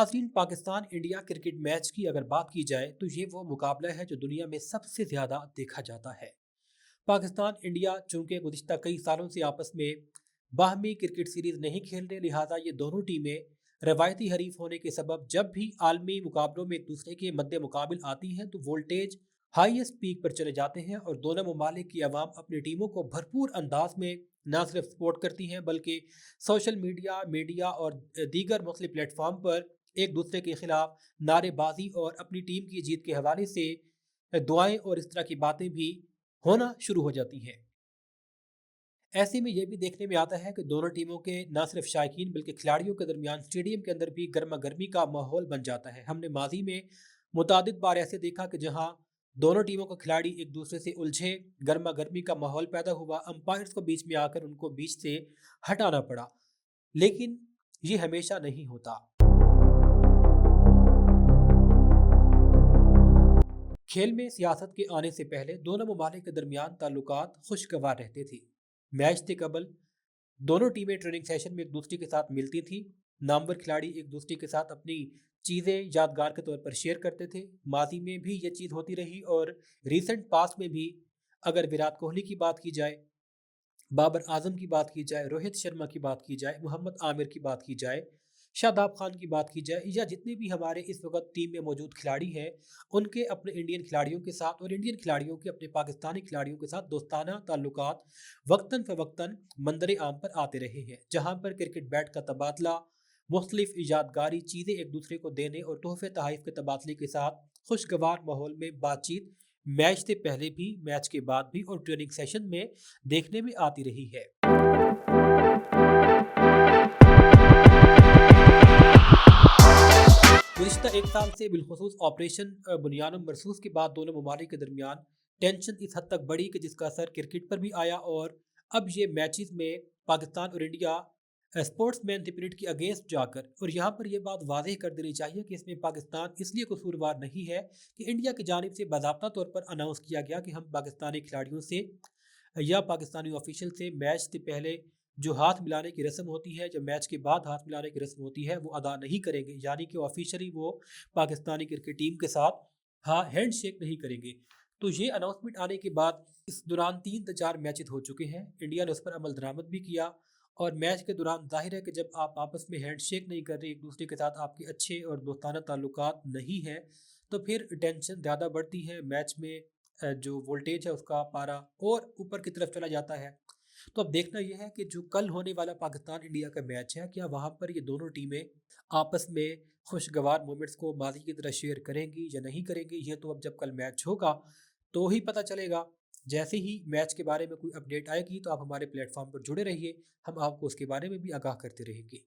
नाज़रीन, Pakistan India cricket match की अगर बात की जाए तो ये वो मुकाबला है जो दुनिया में सबसे ज़्यादा देखा जाता है। पाकिस्तान इंडिया चूंकि गुज़िश्ता कई सालों से आपस में बाहमी क्रिकेट सीरीज़ नहीं खेल रहे, लिहाजा ये दोनों टीमें रवायती हरीफ होने के सबब जब भी आलमी मुकाबलों में एक दूसरे के मद्दे मुकाबिल आती हैं तो वोल्टेज हाईएस्ट पीक पर चले जाते हैं और दोनों ममालिक की आवाम अपनी टीमों को भरपूर अंदाज में न सिर्फ सपोर्ट करती हैं बल्कि सोशल मीडिया मीडिया और दीगर मुख्तलिफ प्लेटफॉर्म पर एक दूसरे के खिलाफ नारेबाजी और अपनी टीम की जीत के हवाले से दुआएं और इस तरह की बातें भी होना शुरू हो जाती हैं। ऐसे में यह भी देखने में आता है कि दोनों टीमों के न सिर्फ शायकीन बल्कि खिलाड़ियों के दरमियान स्टेडियम के अंदर भी गर्मा गर्मी का माहौल बन जाता है। हमने माजी में मुतादिद बार ऐसे देखा कि जहां दोनों टीमों के खिलाड़ी एक दूसरे से उलझे, गर्मा गर्मी का माहौल पैदा हुआ, अंपायर्स को बीच में आकर उनको बीच से हटाना पड़ा। लेकिन ये हमेशा नहीं होता। खेल में सियासत के आने से पहले दोनों ममालिक के दरमियान ताल्लुकात खुशगवार रहते थे। मैच से कबल दोनों टीमें ट्रेनिंग सेशन में एक दूसरे के साथ मिलती थी। नामवर खिलाड़ी एक दूसरे के साथ अपनी चीज़ें यादगार के तौर पर शेयर करते थे। माजी में भी ये चीज़ होती रही और रिसेंट पास्ट में भी अगर विराट कोहली की बात की जाए, बाबर आजम की बात की जाए, रोहित शर्मा की बात की जाए, मोहम्मद आमिर की बात की जाए, शादाब खान की बात की जाए, या जितने भी हमारे इस वक्त टीम में मौजूद खिलाड़ी हैं, उनके अपने इंडियन खिलाड़ियों के साथ और इंडियन खिलाड़ियों के अपने पाकिस्तानी खिलाड़ियों के साथ दोस्ताना ताल्लुकात वक्तन फ़वक्तन मंजर आम पर आते रहे हैं, जहाँ पर क्रिकेट बैट का तबादला, मुख्तलिफ यादगारी चीज़ें एक दूसरे को देने और तोहफे तहाइफ के तबादले के साथ खुशगवार माहौल में बातचीत मैच से पहले भी, मैच के बाद भी और ट्रेनिंग सेशन में देखने में आती रही है। गुज़िश्ता एक साल से बिलखुसूस ऑपरेशन बुनियाद मरसूस के बाद दोनों ममालिक के दरमियान टेंशन इस हद तक बढ़ी कि जिसका असर क्रिकेट पर भी आया और अब ये मैचेस में पाकिस्तान और इंडिया स्पोर्ट्समैन स्पिरिट के अगेंस्ट जाकर, और यहाँ पर यह बात वाज़ेह कर देनी चाहिए कि इसमें पाकिस्तान इसलिए कसूरवार नहीं है कि इंडिया की जानिब से बाज़ाब्ता तौर पर अनाउंस किया गया कि हम पाकिस्तानी खिलाड़ियों से या पाकिस्तानी ऑफिशियल से मैच से पहले जो हाथ मिलाने की रस्म होती है, जब मैच के बाद हाथ मिलाने की रस्म होती है, वो अदा नहीं करेंगे, यानी कि ऑफिशियली वो पाकिस्तानी क्रिकेट टीम के साथ हाँ हैंड शेक नहीं करेंगे। तो ये अनाउंसमेंट आने के बाद इस दौरान 3 से 4 मैचेस हो चुके हैं। इंडिया ने उस पर अमल दरामद भी किया और मैच के दौरान जाहिर है कि जब आप आपस में हैंड शेक नहीं कर रहे, एक दूसरे के साथ आपके अच्छे और दोस्ताना ताल्लुकात नहीं हैं, तो फिर टेंशन ज़्यादा बढ़ती है। मैच में जो वोल्टेज है उसका पारा और ऊपर की तरफ चला जाता है। तो अब देखना यह है कि जो कल होने वाला पाकिस्तान इंडिया का मैच है, क्या वहाँ पर ये दोनों टीमें आपस में खुशगवार मोमेंट्स को माजी की तरह शेयर करेंगी या नहीं करेंगी, ये तो अब जब कल मैच होगा तो ही पता चलेगा। जैसे ही मैच के बारे में कोई अपडेट आएगी तो आप हमारे प्लेटफॉर्म पर जुड़े रहिए, हम आपको उसके बारे में भी आगाह करते रहेंगे।